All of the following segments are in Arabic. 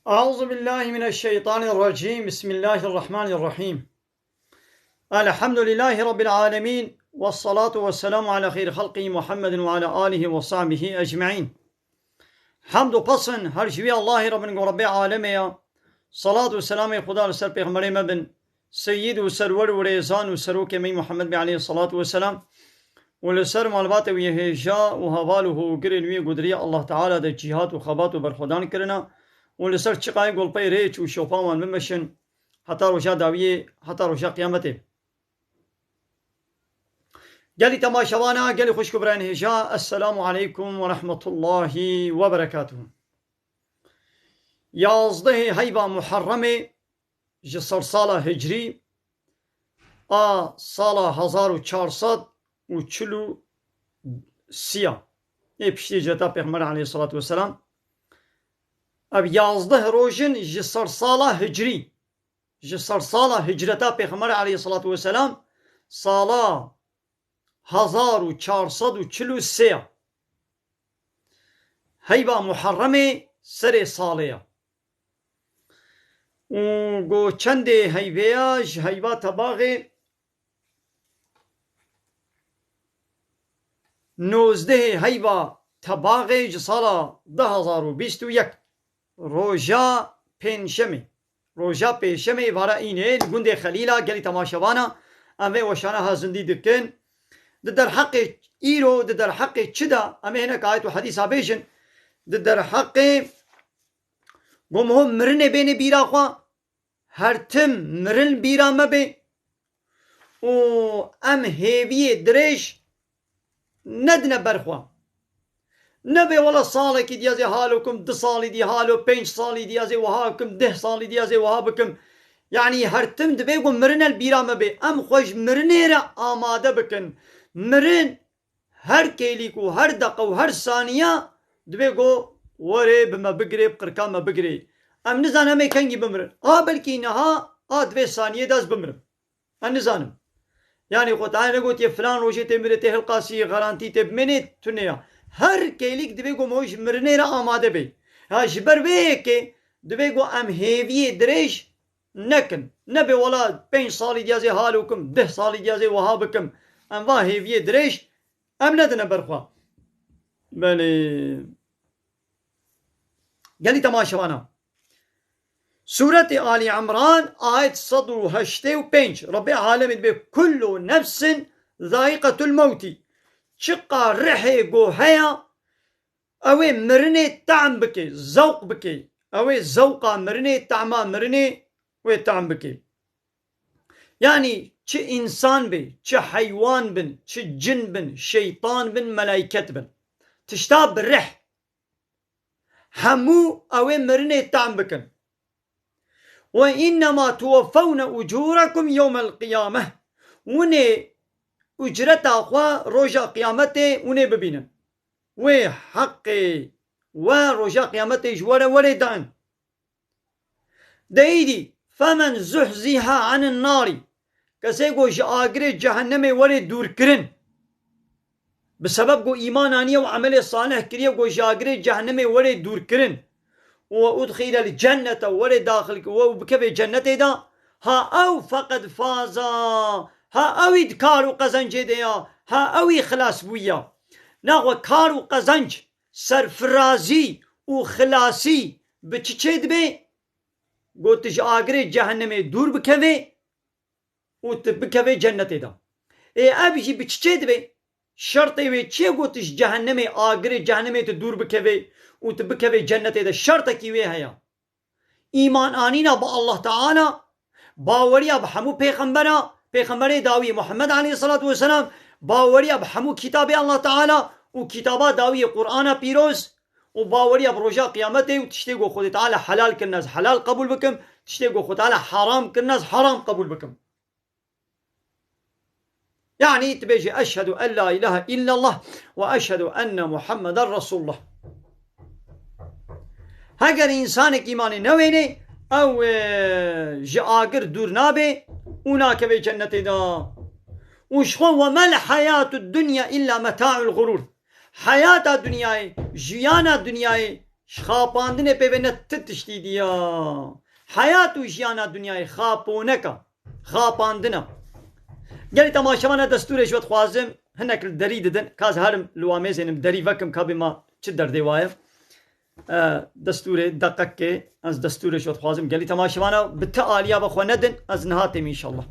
أعوذ بالله من الشيطان الرجيم. بسم الله الرحمن الرحيم. الحمد لله رب العالمين، والصلاة والسلام على خير خلقه محمد وعلى آله وصحبه أجمعين. حمد و پسند هر شوی الله رب و رب عالمه. صلاة و سلام خدا سر پیغمبر مبن سید و سرور و ریزان و سروک می محمد بی علیه الصلاة والسلام و لسر معلومات و هجا و حواله و گرن وی قدری الله تعالی در جهاد و خبات و برخودان کرنا و لسر چقای گلپای ریچ و شوپامان بمشن حتی روشا داویه حتی روشا قیامته. گلی تماشوانا گلی خوشکو بران هجا. السلام علیکم و رحمت الله و برکاته. 11 هیبا محرمه جسر سال هجری سال 1443 پیشتی جتا پیغمبر علیه الصلاة والسلام. اب 11 روزن جسر سال هجری جسر سال هجرتا پیغمبر علیه الصلاة والسلام سال 1443 هیبا محرمه سر ساله و گو چند هیبیاش هیبا تباغه 19 هیبا تباغه جسالا 2021 روژا پنجشنبه وارا اینه گنده خلیلا گلی تماشوانا امه وشانه ها زندی دکن در حق ایرو در حق چدا امه هنک آیت و حدیث ها بیشن در حق گمهم مرن بین بیرا خواه هر تم مرن بیرا مبه و ام هیوی درش ندنه برخواه نبی والا ساله که دیازه حالو کم 2 سالی دی حالو 5 سالی دیازه وها کم 10 سالی دیازه وها بکم یعنی هر تم دبی گو مرن البیرا مبه ام خوش مرنه را آماده بکن مرن هر کلیکو هر دقه و هر ثانیه دبی گو وره بما بگره بقرکا ما بگره ام نزانم ای کنگی بمرن بلکی نها دبی ثانیه داز بمرن ام نزانم یعنی خود آنه گوت یه فلان روشه تمره ته القاسی غرانتی تب منه تونه هر کلیک دبی گو موش مرنه را آماده بی جبر بی که دبی گو ام هیوی درش نکن نبی والا 5 سالی دیازه حالو کم 10 سالی دیازه وها بکم ام واه هیوی درش ام ندنه برخوا بله گلی تماشوانا سورة آل عمران آیت 185 رب عالمین به کل نفس ذائقة الموتی چقا رحه گو هیا اوه مرنه طعم بکی ذوق بکی اوه ذوقا مرنه طعما مرنه و طعم بکی یعنی چه انسان بی چه حیوان بن چه جن بن شیطان بن ملائکت بن تشتاب رح همو اوه مرنه طعم بکن و انما توفون اجورکم یوم القیامه ونه اجرت آخوا روژا قیامت اونه ببینن و حق و روژا قیامت وره دان دایدی فمن زحزها عن النار کسی گوش آگر جهنم وره دور کرن بسبب گو ایمان آنیه و عمل صالح کریه گوش آگر جهنم وره دور کرن و ادخل الجنة وره داخل و بکف جنت دا ها او فقد فازا ها اوید کار و قزنج دیا ها اوی خلاص بویا ناغو کار و قزنج سرفرازی و خلاصی بچه چه دبه گوتش آگر جهنم دور بکوه و بکوه جنت دا ابیجی بچه چه دبه شرطه وی چه گوتش جهنم آگر جهنم تو دور بکوه و بکوه جنت دا شرطه کی وی هیا ایمان آنینا با الله تعالی باوریا با همو پیغمبر داوی محمد علیه الصلاة والسلام باوریا با همو کتاب الله تعالی و کتابا داوی قرآن پیروز و باوریا با روژا قیامته و تشتی گو خود تعالی حلال کرن از حلال قبول بکم تشتی گو خود تعالی حرام کرن از حرام قبول بکم یعنی تبیجی اشهد ان لا اله الا الله و اشهد ان محمد رسول الله. اگر انسان که ایمان نوینه او جاگر دور نابه اونا که به جنت دا وشخون وما الحياة الدنيا إلا متاع الغرور حياة الدنيا جيانا الدنيا خاپاندنێ پێبێنە تشتی دیە حیات و ژیانە دنیای خاپۆنەکە خاپاندنە گەلی تەماشەوانە دەستورێک وە خوازم هەنێک دەری ددن کاز هەرم لوامێزێنم دەری vەکم کابێما چ دەردێ وایە دەستورێ دەقەکێ ئەس دەستورێک وە خوازم گەلی تەماشەوانە بتە ئالیا بەخوا نەدن ئەس نهاتێم ئینشەڵڵا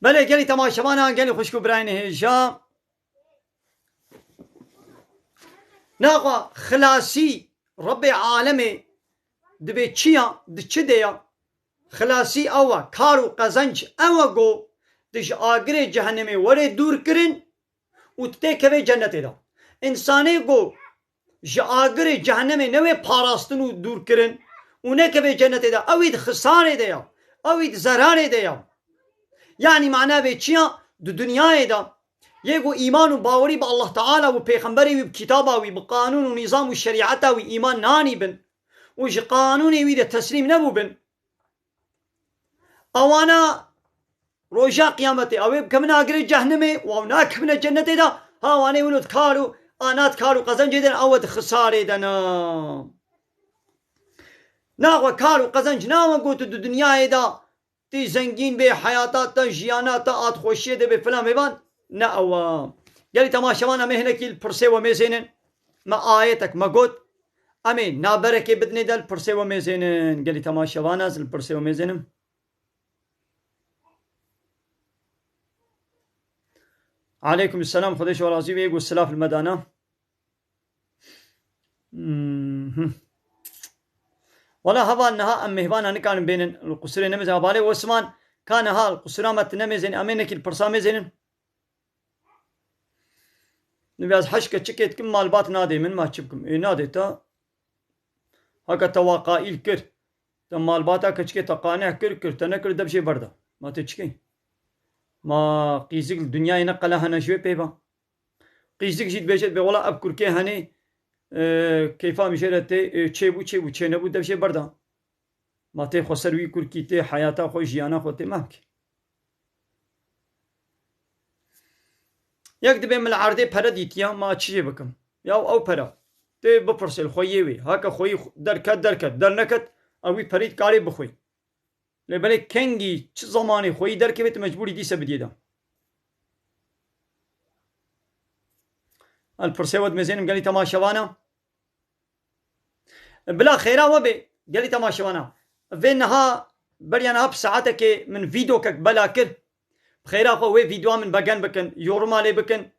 بەڵێ گەلی تەماشەوانان گەلی خوشک و براینە هێژا ناخوا خلاسی ڕەبێ عالەمێ دەبێت چییە چ دەیە خلاسی ئەوە کار و قەزەنج ئەوە گۆ دژ ئاگرێ جەهەنەمێ وەرێ دوورکردن و تێکەوێ جەنەتێدا ئینسانێ گۆ ji agirê cehennemê newê parastin û dûrkirin û nekeve cennetê de ew ê xisarê de ya ew ê zerarê de ya yani mana vê çiya di dunyayê de yê got îman û bawerî bi Allah Teala û pêxemberê wî bi kitaba wî bi qanûn û nîzam û şerîeta wî îman nanîbin û ji qanûnê wî de teslîm nebûbin ewana roja qiyametê ew ê bikevin agirê cehennemê û ew nakevine cennetê de ha wanê wilot kar û آنات کار و قەزەنجێ دەن ئەوە خسارێ دەنا ناوە کار و قەزەنج ناوە گوت و دنیایەدا تی زەنگین بێ حیاتاتە ژیاناتە ئاتخۆشیە دەبێ فلان بێبان نە ئەوە گەلی تەماشەوان ئەمێ هەنێکی پرسێوە مێزێنن مە ئاەتێک مەگوت ئەمێ نابەرەکێ بدنێ دەل پرسێوە مێزێنن گەلی تەماشەوان ئەز پرسێوە مێزێنم عليكم السلام خديش ورازي ويقول السلاف المدانة ولا هذا النها أم مهبان أنا كان بين القصرين نمزن أبالي واسمان كان ها القصرامة نمزن أمينك البرسامة زين نبي از حشكة شكيت كم مالبات نادي من ما تشبكم إيه نادي تا هكا تواقائيل كر تم مالباتا كشكي تقانع كر تنكر دبشي بردا ما تشكي ما قيزك الدنيا ينقلها أنا شوي بيبا قيزك جيت بيجت بي والله أبكر كي هني كيفا مشيرتي تشيبو تشينبو دبشي بردا ما تي خسر وي كركي تي حياتا خو جيانا خو تي ماك يك دبي من العرضي برا ديتيا ما تشي بكم يا او برا تي بفرسل خويي وي هكا خوي درنكت اوي فريد كاري بخوي لبالي كنجي چه زماني خوي دركبت مجبوري دي سبديدا البرسيود مزينم قال لي تماشوانا بلا خيرا وبي قال لي تماشوانا فينها بريانها بساعتك من فيديو كك بلا كر بخيرا خو وي فيديو من بقن بكن يورما لي بكن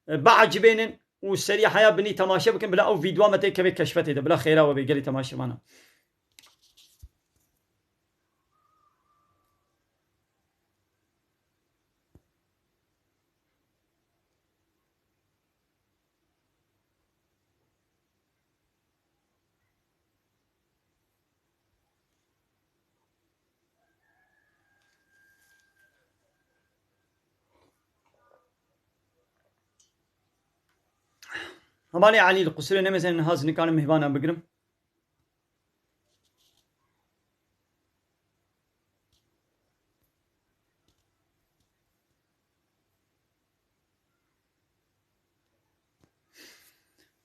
بعجبين والسريع حياه بني تماشا بكن بلا او فيديو متى كبي كشفته ده بلا خيرا وبي قال لي تماشوانا همالي علي القصري نمزن هاز نكان مهبانا بقرم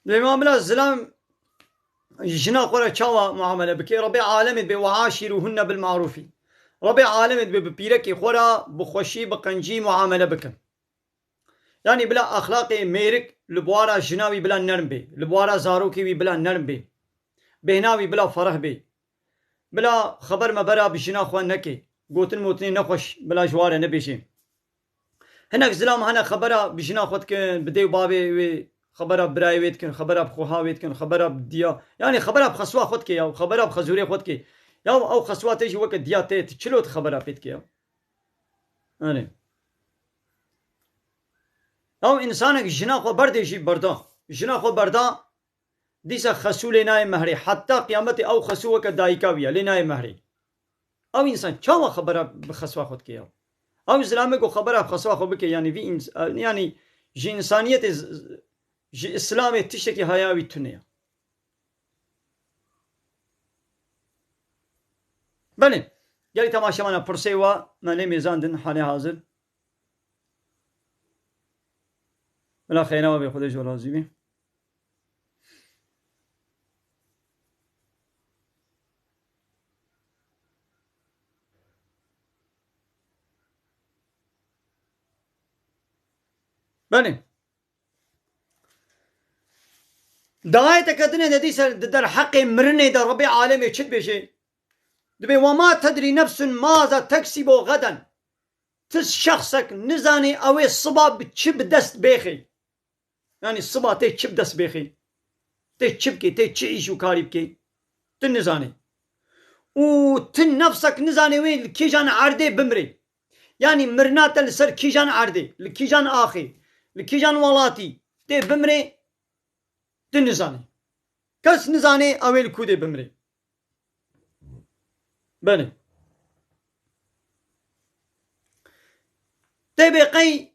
الإمام بلا الزلام جنا قرأ شاوى معاملة بكي ربي عالمت بوعاشروهن بالمعروف ربي عالمت ببيرك خورا بخوشي بقنجي معاملة بكم يعني بلا أخلاقي ميرك لبوارا جناوي بلا نرم بي لبوارا زاروكي بلا نرم بي بهناوي بلا فرح بي بلا خبر ما برا بجنا خوان نكي قوتن موتني نخوش بلا جوارة نبيشي هناك زلام هنا خبره بجنا خود كن بدي بابي خبره براي ويت كن خبره بخوها ويت كن خبره بديا يعني خبره بخسوا خود كي او خبره بخزوري خود كي يا او خسوا تيجي وقت ديا تشلوت خبره بيت كي يعني او انسانك جنا خو برد يجي بردا جنا خو بردا ديسا خسو لناي مهري حتى قيامتي او خسو وقت دايكاويا لناي مهري او انسان چاوا خبره بخسوا خود كي او اسلامي کو خبره بخسوا خو بك يعني في يعني جي انسانيت جي اسلامي تشتكي هياوي تنيا بله يلي تماشا مانا پرسيوا مالي ميزاندن حالي حاضر بلا خينا وبي خودش راضي بي بله دعاية تكدني ديسا در حق مرني در ربي عالمي چد بشي دبي وما تدري نفس ماذا تكسب غدا تس شخصك نزاني اوي الصبا بتشب دست بيخي يعني الصبا تي تشب دست بيخي تي تشبكي تي تشعيش وكاريبكي تنزاني وتن نفسك نزاني وين الكيجان عردي بمري يعني مرنات السر كيجان عردي الكيجان اخي الكيجان ولاتي تي بمري تنزاني كس نزاني اوي الكودي بمري بله تبي قي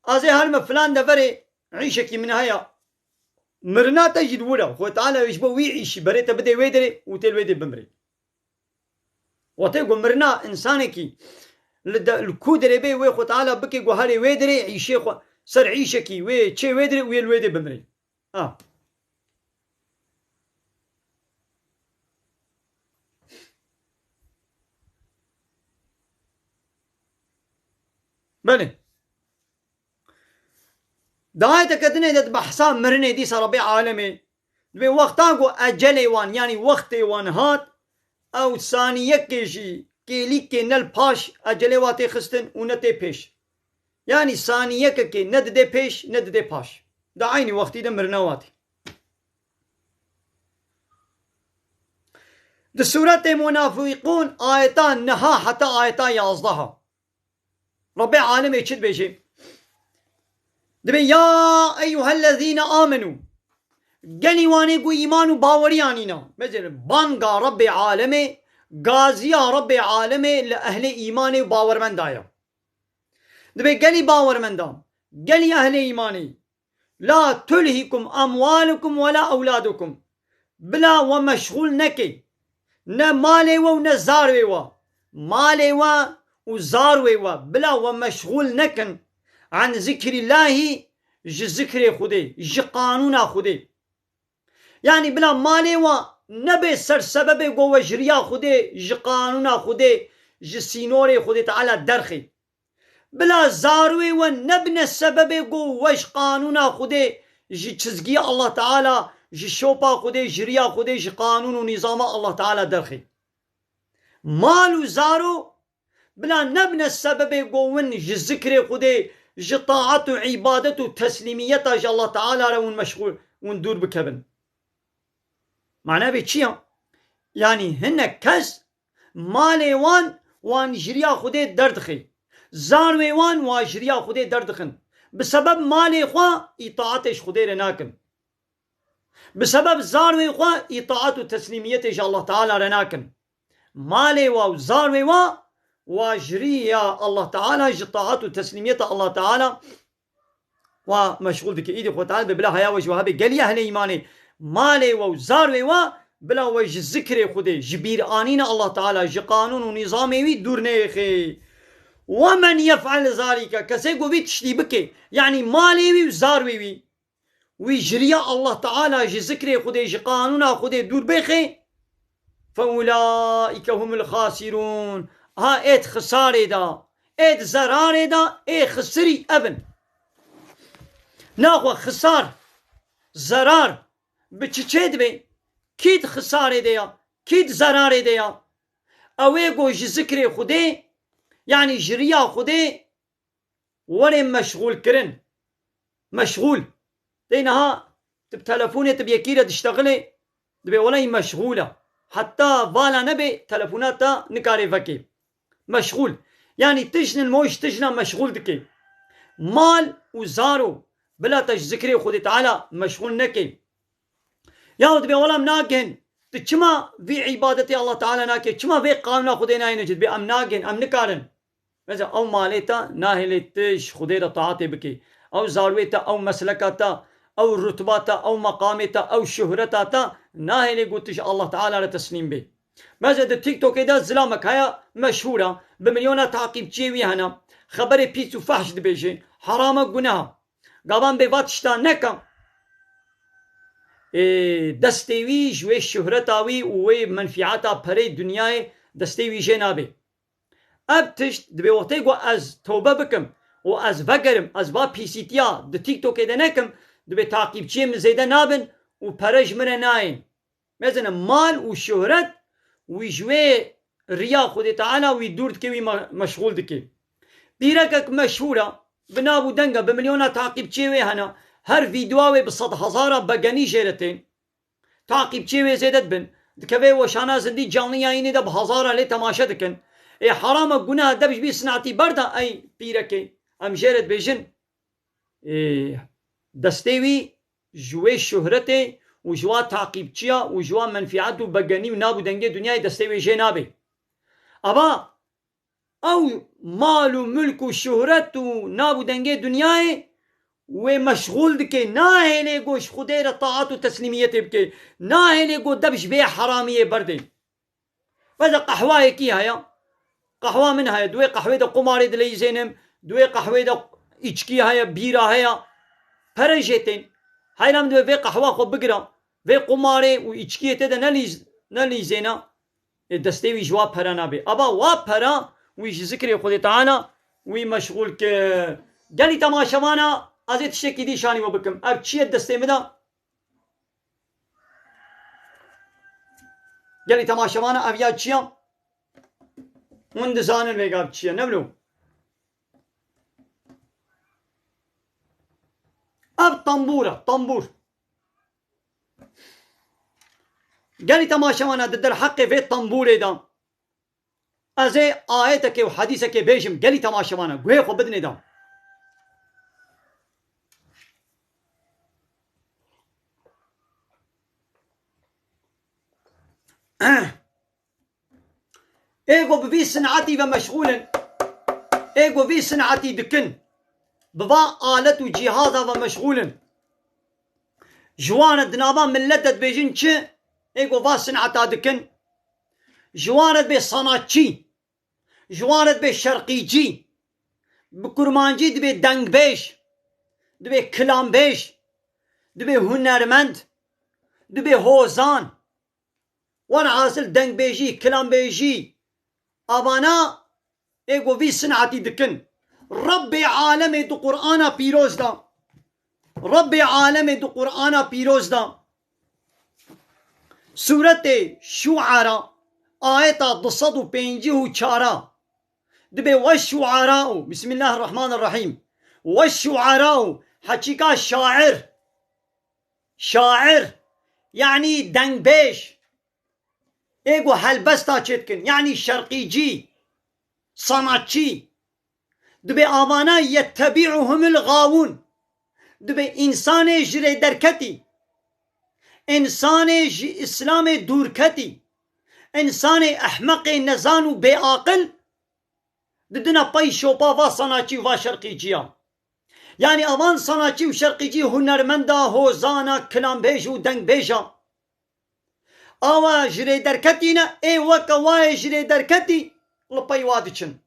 ازي هالما فلان دفري عيشك من هيا مرنا تجد ولا خو تعالى يشبو ويعيش بريته بدي ويدري وتل ويدي بمري وتقول مرنا انسانكي الكودري بي وي خو تعالى بكي جو هالي ويدري عيشي خو سر عيشكي وي تشي ويدري ويل ويدي بمري بله دعاية كدني دت بحسام مرني دي ربي عالمي دبي وقتاقو أجلي وان يعني وقتي وان هات أو ثانية كيجي كيلي كي نل باش أجلي واتي خستن ونتي بيش يعني ثانية كي ند دي بيش ند دي باش دعيني وقتي ده مرنا واتي ده سورة منافقون آيتان نها حتى آيتان يازدها ربي عالمي چد بيجي دبي يا أيها الذين آمنوا قالي واني قو إيمان باوري عنينا مثل بانقا ربي عالمي غازيا ربي عالمي لأهل إيماني وباور من دايا دبي قالي باور من دام قالي أهل إيماني لا تلهكم أموالكم ولا أولادكم بلا ومشغول نكي نا مالي و نا زاروي و مالي و زاروي و بلا ومشغول نكن عن ذكر الله جي ذكر خدي جي قانون خدي يعني بلا مالي و نبي سر سبب قو وجريا خدي جي قانون خدي جي سينوري خدي تعالى درخي بلا زاروي و نبنى السبب قو وش قانون خدي جي تزقي الله تعالى جي شوبا خدي جريا خدي جي قانون ونظام الله تعالى درخي مالو زارو بلا نبنى السبب قوون جي ذكر خدي جي طاعته وعبادته تسليميته جي الله تعالى رون مشغول وندور بكبن معناه بيتشيا يعني هن كس مالي وان جريا خدي دردخي زاروي وان جريا خدي دردخن بسبب مالي خوا اطاعتش خدي رناكن بسبب زاروي خوا اطاعته تسليميته جي الله تعالى رناكن مالي وزاروي وجريا الله تعالى جطاعته وتسليميته الله تعالى ومشغول بك ايدي خو تعالى بلا هيا وجه وهابي قال يا اهل ايماني مالي وزاروي بلا وجه ذكر خدي جبير انين الله تعالى جي قانون ونظامي وي دورنيخي ومن يفعل ذلك كسيقو بي تشتي بك يعني مالي وي وزاروي ويجريا الله تعالى جي ذكر خدي جي قانون خدي دور بيخي فأولئك هم الخاسرون ها ايت خساري دا ايت زراري دا اي خسري ابن ناخو خسار زرار بچچيد بي كيد خساري ديا كيد زراري ديا اوي گو جي ذكر خدي يعني جريا خدي وري مشغول كرن مشغول دينها تلفوني تبي كيرة تشتغلي دبي ولا مشغولة حتى فالا نبي تلفوناتها نكاري فكي مشغول يعني تجن الموش تجنا مشغول دكي مال وزارو بلا تذكري خدي تعالى مشغول نكي يا دبي ولا مناقن تشما في عبادتي الله تعالى ناكي تشما في قانون خدينا ينجد بي ام ناقن ام نكارن مثلا او ماليتا ناهلتش خديرة طاعتي بكي او زارويتا او مسلكاتا او رتباتا او مقامتا او شهرتاتا ناهلي قلتش الله تعالى لتسليم به مثلا التيك توك ده زلامك هيا مشهورة بمليونات تعقيب تشيوي هنا خبري بيتو فحش دبيجي حرامة قناها قابان بيفاتشتا نكا دستيوي جوي شهرتاوي ووي منفعاتا بري دنياي دستيوي جنابي ابتشت دبي وقتي قو از توبة بكم و از فقرم از با بيسيتيا د تيك توك ده نكم دبي تعقيب تشيم زيدا نابن و برج من ناين مثلا مال و شهرت ويجوي ريا خدي تعالى ويدور دكي مشغول دكي بيركك مشهورة بنابو دنگا بمليونات تعقيب تشيوي هنا هر فيديوهاوي بصد هزارة بقاني جيرتين تعقيب تشيوي زيدت بن دكوي وشانا زندي جانيا يني ده بهزارة لي تماشا دكن اي حرام قناها دبش بي صنعتي بردا اي بيركي ام جيرت بيجن دستيوي جوي شهرتي وجوا تعقيب تشيا وجوا منفعته بقاني ونابو دنگي دنياي دستيوي جنابي ابا او مال وملك وشهرت ونابو دنگي دنياي ومشغول دكي ناهلي قوش خدير الطاعات وتسليمية بكي ناهلي قو دبش بيه حرامية بردي فإذا قحواي كي هيا قحوا من هيا دوي قحوة دا قماري دلي زينم دوي قحوة دا إچكي هيا بيرا هيا فرنجيتين هاي نام دوي في قحوا خو بقرا في قماري و إچكي تدا نلي زينا دستيوي جواب پرانا بي أبا واب پرا ويش ذكري خدي تعالى وي مشغول ك جاني تماشوانا ازي تشتكي دي شاني وبكم اب چيه دستي مدا جاني تماشوانا اب يا چيا مندزان الويقا اب چيه نبلو اب طنبورة طنبور جاني تماشوانا ضد الحق في الطنبور دا ازي آيتك وحديثك بيجم جاني تماشوانا قوي خو بدني دا ايغو بفي صنعتي ومشغولا ايغو في صنعتي دكن بفا آلة وجهازا ومشغولا جوانا دنابا ملتت بيجن چه ايغو فا صنعتا دكن جوانت بي صناتشي جوانت بي شرقيجي بكرمانجي دبي دنگ بيش دبي كلام بيش دبي هنرمند دبي هوزان وانا حاصل دنگ بيجي كلام بيجي ابانا ايغو في صنعتي دكن ربي عالمي دو قرآنا بيروز دا ربي عالمي دو قرآنا بيروز دا سورة شعراء آية 254 دبي والشعراء بسم الله الرحمن الرحيم والشعراء حقيقة شاعر شاعر يعني دنگ بيش ايغو هلبستا چتكن يعني شرقيجي صنعتشي دبي آوانا يتبعهم الغاوون دبي انسان جري دركتي انسان اسلام دوركتي انسان احمق نزان و بعاقل ددنا باي شوبا و صنعتشي و شرقيجيا يعني اوان صنعتشي و شرقيجي هنرمندا هوزانا كلام بيج و دنگ بيجا آوا جري دركتينا اي وكا واي جري دركتي لباي وادچن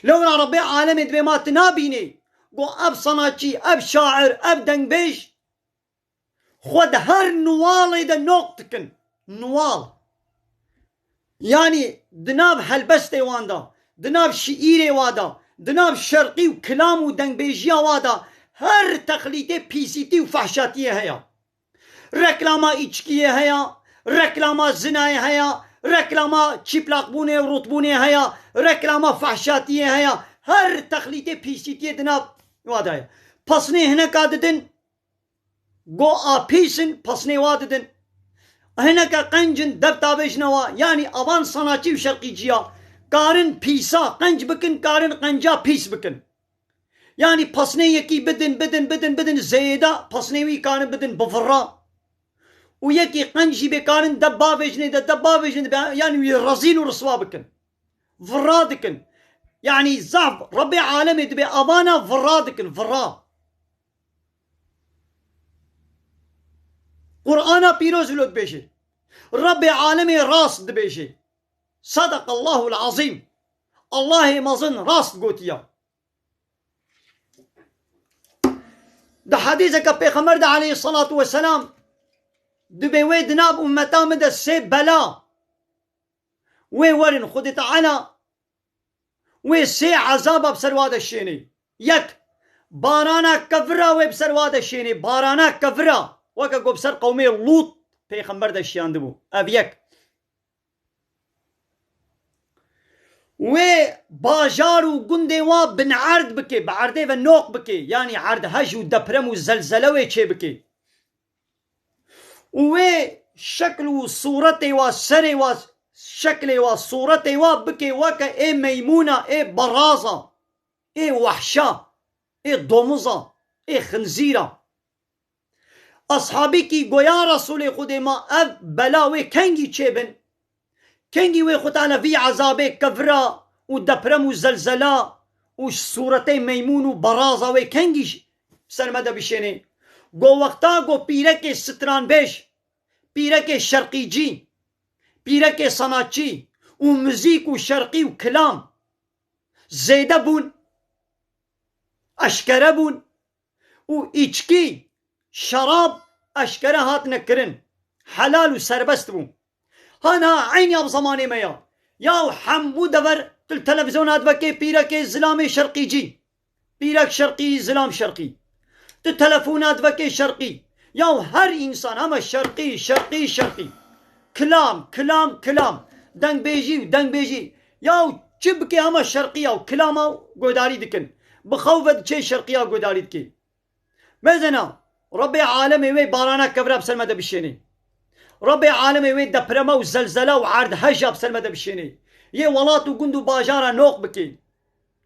لولا ربي عالمي دبي ما تنابيني قو اب صناتشي اب شاعر اب دنگ بيش خود هر نوالي دا نوقتكن نوال يعني دناب هلبستي واندا دناب شئيري وادا دناب شرقي وكلام ودنگ بيجيا وادا هر تخليتي بيسيتي وفحشاتي هيا ركلاما إچكية هيا ركلاما زناي هيا ركلاما چيبلاق بوني ورطبوني هيا ركلاما فحشاتية هيا هر تخلیتی پیسیتی دناب وادای پسنه هنه کاددن گو آپیسن پسنه واددن هنه که قنجن دب تابش نوا یعنی اوان صناچی و شرقی جیا کارن پیسا قنج بکن کارن قنجا پیس بکن یعنی پسنه یکی بدن زیده پسنه وی کارن بدن بفرا و یکی قنجی بکارن دبا وجنه یعنی وی رزین و رسوا بکن فرا دکن يعني زعف ربي عالمي دبي أبانا فرادكن فرا قرآن بيروز ولد بيشي ربي عالمي راس دبيشي صدق الله العظيم الله مظن راس قوتيا ده حديثك بيغمبر ده عليه الصلاة والسلام دبي ويد ناب أمتا مدى سيب بلا وورن خد تعالى وسي عذاب بسرواد الشيني يك بارانا كفرا وبسرواد الشيني بارانا كفرا وكا بسر قومي لوط بيغمبر ده الشيان دبو أبيك و باجارو قندي وا بن عرض بكي بعرضي ونوق بكي يعني عرض هج و دبرم و زلزلة ويچه بكي و شكل و صورتي و سري و شكلي و صورتي و بكي وكا اي ميمونة اي برازة اي وحشة اي ضمزة اي خنزيرة اصحابي كي قويا رسولي خودي ما اف بلاوي كنجي چيبن كنجي وي خطانا في عذابي كفرا و دبرم و زلزلة و صورتي ميمون و برازة وي كنجي سلمدا بشيني قو وقتا قو بيرك ستران بيش بيرك شرقي جي بيرك صناچي و مزيك و شرقي و كلام زيده بون اشكره بون و ايچكي شراب اشكره هات نكرن حلال و سربست بون هانا عيني اب زماني ميا ياو حمو دور التلفزيونات وكي بيرك زلام شرقي جي بيرك شرقي زلام شرقي التلفونات وكي شرقي ياو هر انسان اما شرقي شرقي شرقي كلام كلام كلام دنگ بيجي ياو چبكي اما شرقية و كلاما قداري دكن بخوفت چه شرقية قداري دكي مزنا ربي عالمي وي بارانا كبرا بسلمة بشيني ربي عالمي وي دبرما و زلزلة و عرض هجا بسلمة بشيني يه ولات و قندو باجارا نوق بكي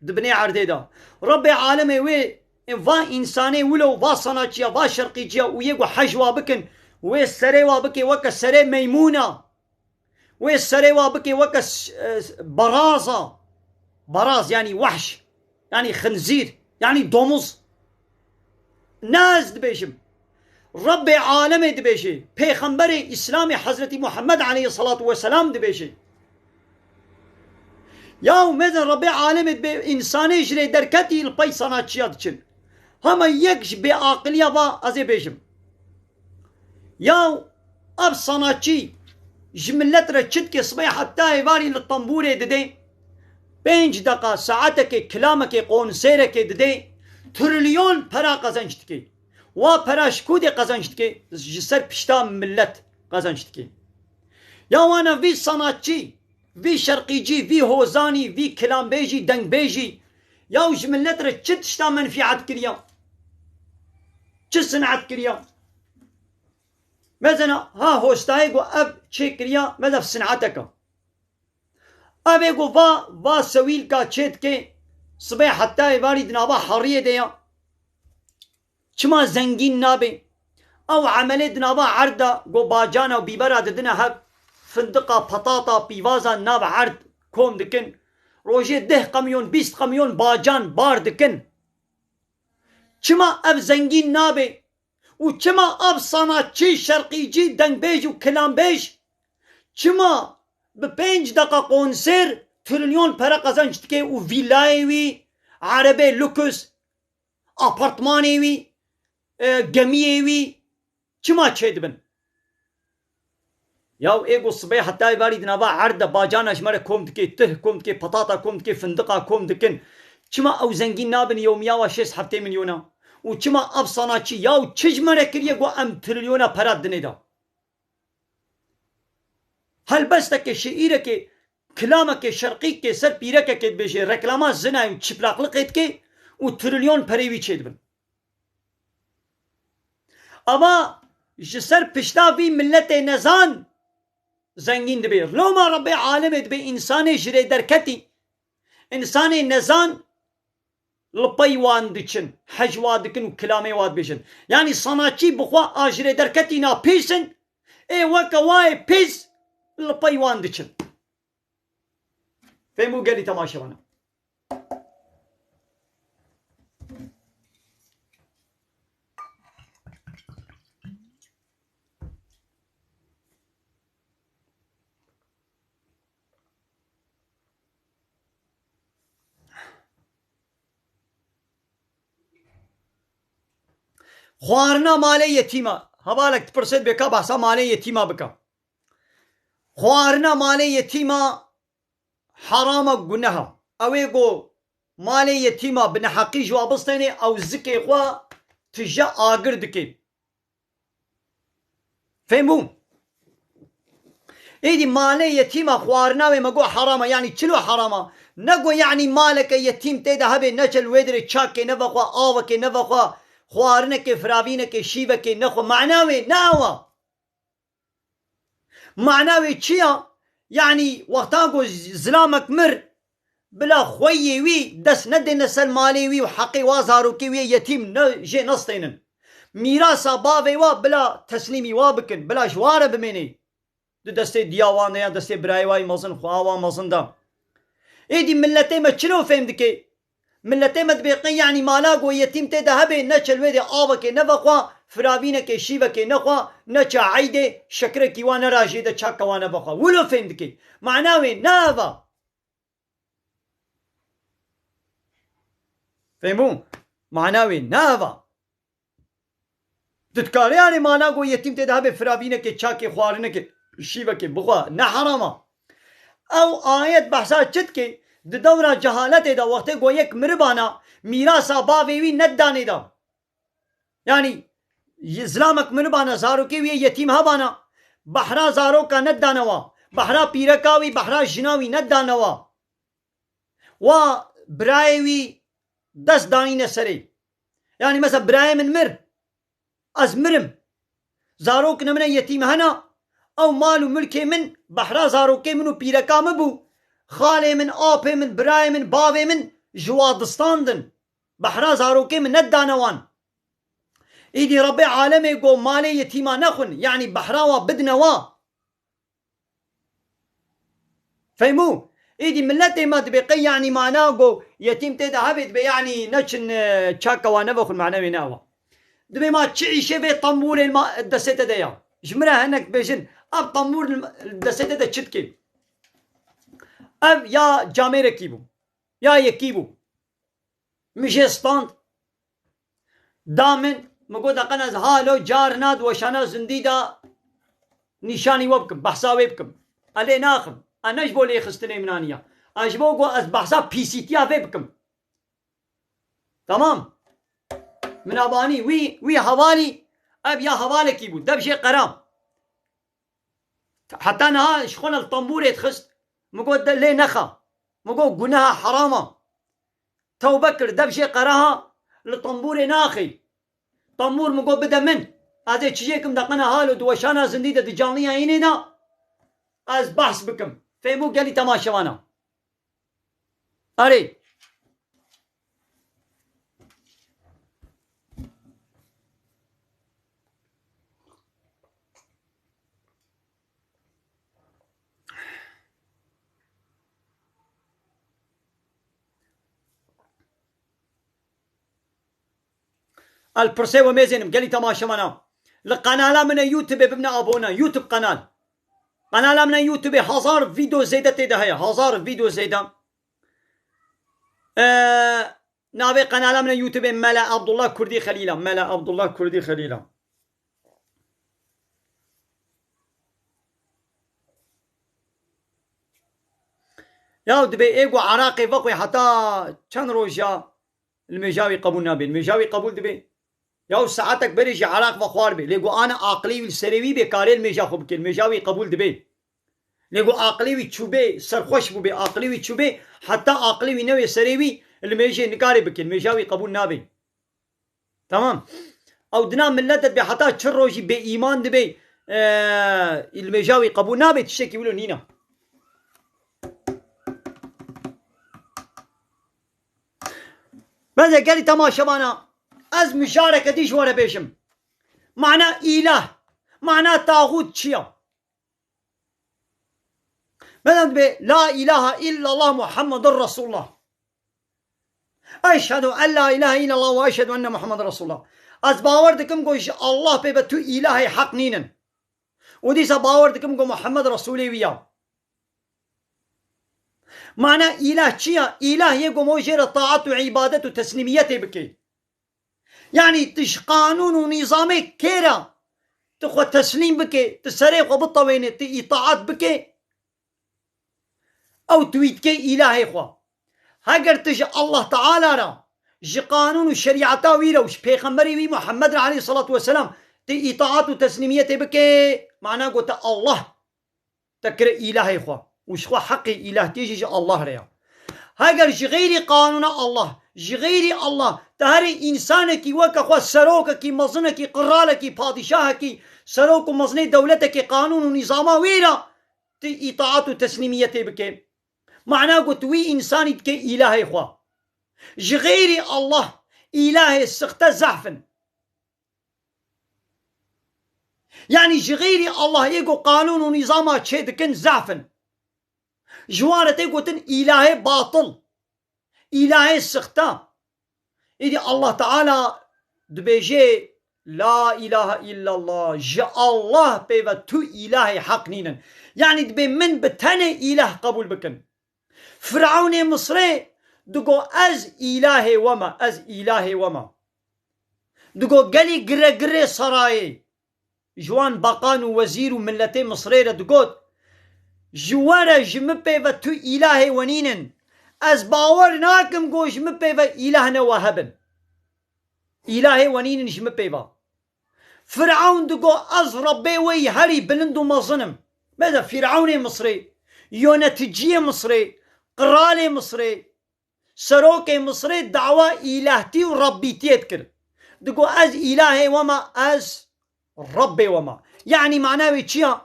دبني عرضي دا ربي عالمي وي فا انساني ولو فا صناچيا فا شرقيجيا و يقو حجوا بكن وي سري وابكي وكا سري ميمونة وي سري وابكي وكا برازة براز يعني وحش يعني خنزير يعني دومز ناس دبيشم ربي عالمي دبيشي پیغمبر اسلامي حضرت محمد عليه الصلاة والسلام دبيشي ياو مزن ربي عالمي دبي انساني جري دركتي البي صناچيات چن هما يكش بعقلية با ازي بيشم ياو اب صناچي جملت را چتك صبح حتى ايواري للطنبوري ددي 5 دقا ساعتك كلامك قونسيرك ددي تريليون para kazançtıki wa paraşkudi kazançtıki jisar pişta millet kazançtıki ya wana vi sanatçı vi şarkıcı vi hozani vi kelambeji dengbeji ya uj millet ra çit şta menfiat kiriya çit sanat kiriya مثلا ها هوستاي جو اب تشيكريا ماذا في صنعتك ابي جو va سويل كا تشيت كي صبح حتى يباري دنابا حريه ديا چما زنگين نابي او عملي دنابا عرضا جو باجانا وبيبرا ددنا هب فندقة بطاطا بيوازا ناب عرض كوم دكن روجي 10 قميون 20 قميون باجان بار دكن چما اب زنگين نابي و چما اب صناچي شرقيجي دنگبيج و كلامبيج چما ب 5 دقا قونسر تريليون para kazançtıki و ویلایوی عربي لوكس apartmanيوي گميوي چما چه دبن ياو ايگو صبح حتى يباري دنابا عرض باجانا شمره كوم دكي ته كوم دكي بطاطا كوم دكي فندقا كوم دكن چما او زنگين نابن يوميا و 6 هفته مليونا و چما اب صناچي ياو چجمره كريه گو ام تريليونا para دنيدا هل بس تك شعيره كي كلامك شرقي كي سر بيرك كي بيجي ركلامات زنا وتشبلاق لقيت كي وتريليون بريوي تشيدبن اما جسر پشتاوی ملت نزان زنگین دبیر لو ما رب عالم دبی انسان جری درکتی انسان نزان لپی وان دچن حج واد دکن و کلامی واد بیشن یعنی صناچی بخوا آجری درکتی نا پیسن ای وکا وای پیس لپی وان دچن فهمو گلی تماشا وانا خوارنا مالی یتیما هبالك تپرسید بکا بحثا مالی یتیما بکا خوارنا مالی یتیما حرام گناها اوی گو مالی یتیما بن حقی جوابستینی او زکی خوا تجا آگر دکی فهمون ایدی مالی یتیما خوارنا وی مگو حراما یعنی چلو حراما نگو یعنی مالک یتیم تیده هبه نچل ویدر چاکی نفخوا آوکی نفخوا خوارنك فرابينك شيبك نخو معناوي ناوا معناوي تشيا يعني وقتاكو زلامك مر بلا خوي وي دس ندي نسل مالي وي وحقي وازاروكي وي يتيم جي نصطينن ميراسا بافي وا بلا تسليمي وابكن بلا جوار بميني دستي دياوان يا دستي برايواي مزن خواوا مزن دا ايدي ملتي ما تشلو فهمدكي ملتي مدبيقين يعني مالاقو يتيم تيدا هبه نچل ويدي آوكي نفقوا فرابينك شيبك نخوا نچا عيدي شكرك وانا راجيدا چاكا وانا بخوا ولو فهمدكي معناوي نافا فهمون معناوي نافا تتكاري يعني مالاقو يتيم تيدا هبه فرابينك چاكي خوارنك شيبك بخوا نحراما او آيات بحثات چتكي د دورا جهالت دا وقت گو یک مربانا میراسا باویوی ندانه دا یعنی اسلامک مربانا زاروکی وی یتیم ها بانا بحرا زارو کا ندانوا بحرا پیرکاوی بحرا جناوی ندانوا و برایوی دست دانی نسری یعنی مثلا برای من مر از مرم زاروک نمنا یتیم هنا او مالو ملکی من بحرا زاروکی منو پیرکا مبو خالي من آبي من براي من بابي من جوادستاندن بحرا زاروكي من ندانوان ايدي ربي عالمي يقول مالي يتيما نخن يعني بحراوا بدنوا فهمو ايدي ملتي ما تبقي يعني معناه قو يتيم تيدا هبت بي يعني نشن تشاكا ونبخن معناه ناوا دبي ما تشعي في طمور الماء الدسيتة ديا جمرها هناك بيجن اب طمور الدسيتة دا تشتكي اب یا جامعه رکی بو یا یکی بو میشه ستاند دامن مگو دقن از حالو جار ناد وشانا زندی دا نشانی وبکم بحثا وبکم علی ناخم انش بولی خستنی منانیا اجبو گو از بحثا پیسیتیا وبکم تمام من ابانی وی حوالی اب یا حواله کی بو دب شي قرام حتى نها شخون الطنبور يتخست مقول ليه نخا مقول قناها حرامة تو بكر دبشي قراها لطنبور ناخي طنبور مقول بدا من هذا تشيكم دقنا هالو دوشانا زنديدة دجانية هينينا از بحث بكم فهمو قالي تماشا وانا اري البرسيوة ميزينم قال لي تماشا منا القناة من يوتيوب بابن ابونا يوتيوب قناة من يوتيوب هزار فيديو زيادة تيدا هيا هزار فيديو زيادة نابي قناة من يوتيوب ملا عبد الله كردي خليلا ملا عبد الله كردي خليلا يا دبي ايقو عراقي فقوي حتى كان روجا المجاوي قبول نابي المجاوي قبول دبي يا ساعتك بريج عراق وخوار بي ليقو انا عقلي والسريوي بكاري المجا خب المجاوي قبول دبي لێگو عاقلیوی چوبێ سەرخۆش بوو بێ عاقلیوی چوبێ حتا عاقلیوی نەوێ سەرێوی لمێژێ نکارێ بکەن مێژاوی قبول نابێ تمام ئەو دنا ملەتت بێ حتا چ ڕۆژی بێ ئیمان دەبێ لمێژاوی قبول نابێت تشتێکی ولو نینە بەزێ گەلی تەماشەوانە ئەز مشارەکە دیش وەرە بێژم معنى إله معنى طاغوت چییە مثلا بێ لا إله إلا الله محمد رسول الله أشهد أن لا إله إلا الله وأشهد أن محمد رسول الله از باور دکم گوش الله پی تو إله حق نینن و دیسا باور دکم گو محمد رسولی ویا معنى إله چییە إله یکو موجر طاعت و عبادت و تسلیمیت بکی يعني تش قانون و نظامي كيرا تخو تسليم بكي تسريخ وبالطوينة إطاعات بكي أو تويت كي إلهي خوا هاگر تج الله تعالى را جي قانون وشريعتا ويرا وش بيغمبري وي محمد عليه الصلاة والسلام تي إطاعات وتسليمية بكي معناه قلت الله تكر إلهي خوا وش خوا حقي إله تيجي الله ريا هاگر جي غيري قانون الله جي غيري الله تهري إنسانك وكا سروكك مزنك قرالك پادشاهك سروك مزني دولتك قانون ونظاما ويرا تي إطاعات وتسليمية بكي معناه قلت وي إنساني تكي إلهي خوا جي غيري الله إلهي السخت زعفن يعني جي غيري الله يقو قانون ونظاما تشيدكن زعفن جوانة يقولن إلهي باطل إلهي السختا إذا الله تعالى دبيجي لا إله إلا الله جاء الله بيبا تو إلهي حق نينن يعني دبي من بتاني إله قبول بكن فرعون مصري دقو أز إلهي وما أز إلهي وما دقو قلي قرى قرى سراي جوان باقان ووزير وملتي مصري دقوت جوانا جمبي تو إلهي ونينن از باور ناكم قوش مبيبا إلهنا وهبن إلهي ونين جمبيبا فرعون دقو از ربي وي هري بلندو مظنم ماذا فرعون مصري يونتجي مصري قرالي مصري سروكي مصري دعوة إلهتي وربي تيذكر دقو از إلهي وما از ربي وما يعني معناه چيا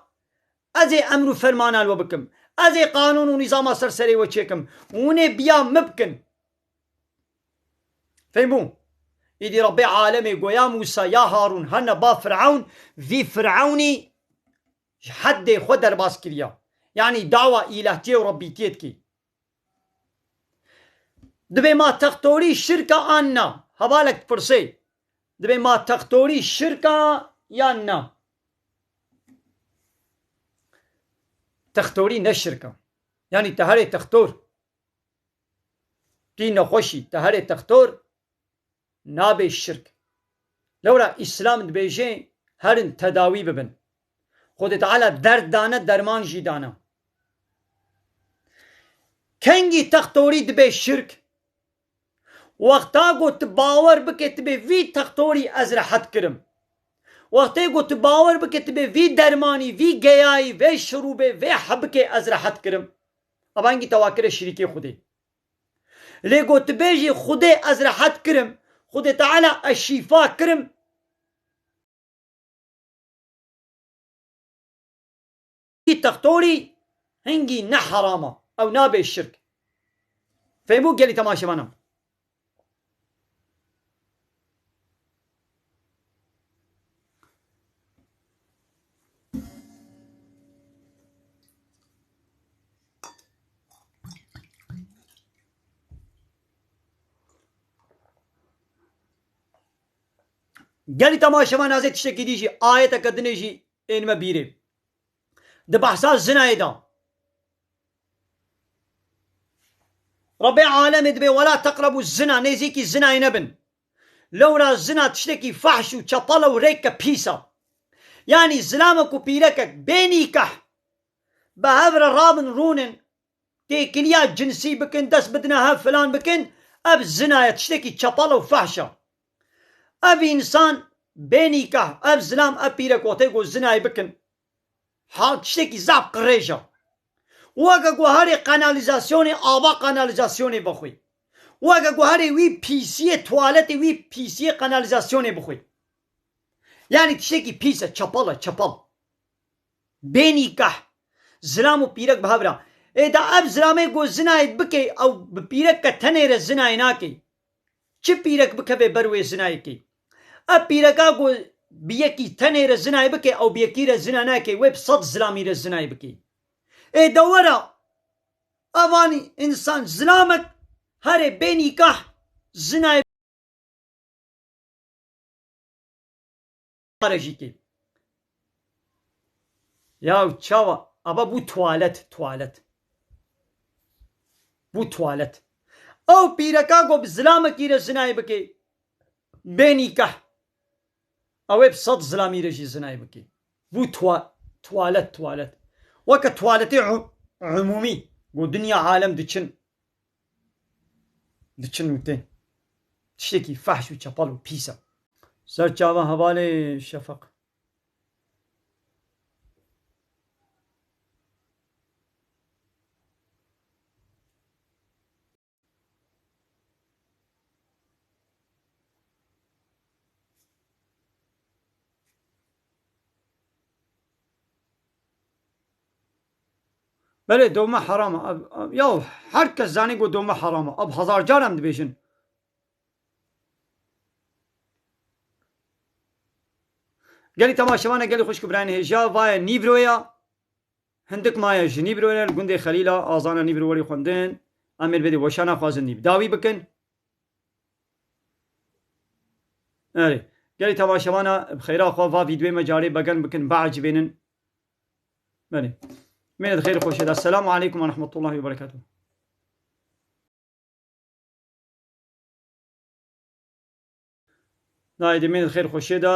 ازي امر فرمانا وبكم ازي قانون ونظام سرسري وچيكم وني بيا مبكن فهمون يدي ربي عالمي قويا موسى يا هارون هنا با فرعون في فرعوني حد خدر باس كريا يعني دعوة إلهتي وربي تيتكي دبي ما تختوري شركة أنا هبالك برسي دبي ما تختوري شركة يانا تختوري نشركة يعني تهري تختور تي نخوشي تهري تختور نابي الشرك لورا إسلام دبيجي هرن تداوي ببن خود تعالى درد دانا درمان جي دانا كنجي تختوري دبي الشرك وقتا قلت باور بكت بي في تختوري أزرحت كرم وقتی گوت باور بکت به وی درمانی وی گیایی وی شروبه وی حبکه از راحت کرم ابانگی تواکر شریکی خودی لی گوت بیجی خودی از راحت کرم خود تعالی الشفا کرم تختوری هنگی نه حرامه او نابه الشرك فهمو گلی تماشا منم گلی تماشا من ازت تشتكي ديجي آية كدنيجي إنما بيري ده بحثات زنا دا ربي عالم دبي ولا تقربوا الزنا نيزيكي الزنا ينبن لورا الزنا تشتكي فحش وشطلة وريكة بيسا يعني زلامك وبيركك بينيكح بهذر الرابن رونن تي كليات جنسي بكن دس بدناها فلان بكن اب الزنا تشتكي شطلة وفحشة اب انسان بينيكح اب زلام اب بيرك وتيقو الزنا بكن حال تشتكي زعب قريشة وەگە گوهارێ قەنالیزاسیۆنێ ئاوا قەنالیزاسیۆنێ بخۆی وەگە گوهارێ وی پیسیە توالەتی وی پیسیە قەنالیزاسیۆنێ بخۆی یعنی تشتێکی پیسە چەپەڵە چەپەڵ بێنی کەح زلام و پیرەک بەهەبرا ئێدا ئەب زلامەی گۆ زنایت بکەی ئەو پیرەک کە تەنێرە زنای ناکەی چ پیرەک بکە بێ بەروێ زنایەکەی ئەب پیرەکە گۆ بیەکی تەنێرە زنای بکەی ئەو بیەکیرە زنا ناکەی وێ سەد زلامیرە زنای بکەی ئێدە وەرە ئەوانی ئینسان زلامت هەرێ بێنی کەح زنای ڕژیکەی یاو چاوە ئەبە بوو توالەت بوو توالەت ئەو پیرەکە گۆ زلامەکیرە زنای بکەی بێنی کەح ئەوێ سەد زلامیرەژی زنای بکەی بوو توالەت وەکە توالەتی عمومی بۆ دنیا عالەم دچن وتێن تشتێکی فەحش و چەپەڵ و پیسە سەرچاوە هەواڵێ شەفەق بەێ دۆمە حرامە یا هەر کەس زانی گۆ دۆمە حرامە ئەب هەزار جارم دەبێژن گەلی تەماشەوانە گەلی خوشک برایان هێژا وایە نیڤرۆیە هەندێک مایە ژ نیڤرۆیە گوندێ خەلیلە ئازانە نیڤرۆوەری خوێندن ئەمێر بێدێ وەشا ناخوازن نیڤ داوی بکەن ئەرێ گەلی تەماشەوانە بخەیرا خوا وا ڤیدیۆیمە جارێ بەگەن بکەن بەعجبێنن بەێ مێنێت خەیری خۆشێدا السلام عەلەیکم وەرەحمەتوڵڵاهی وبەرەکاتوه نایدە مێنێت خەیری خۆشێدا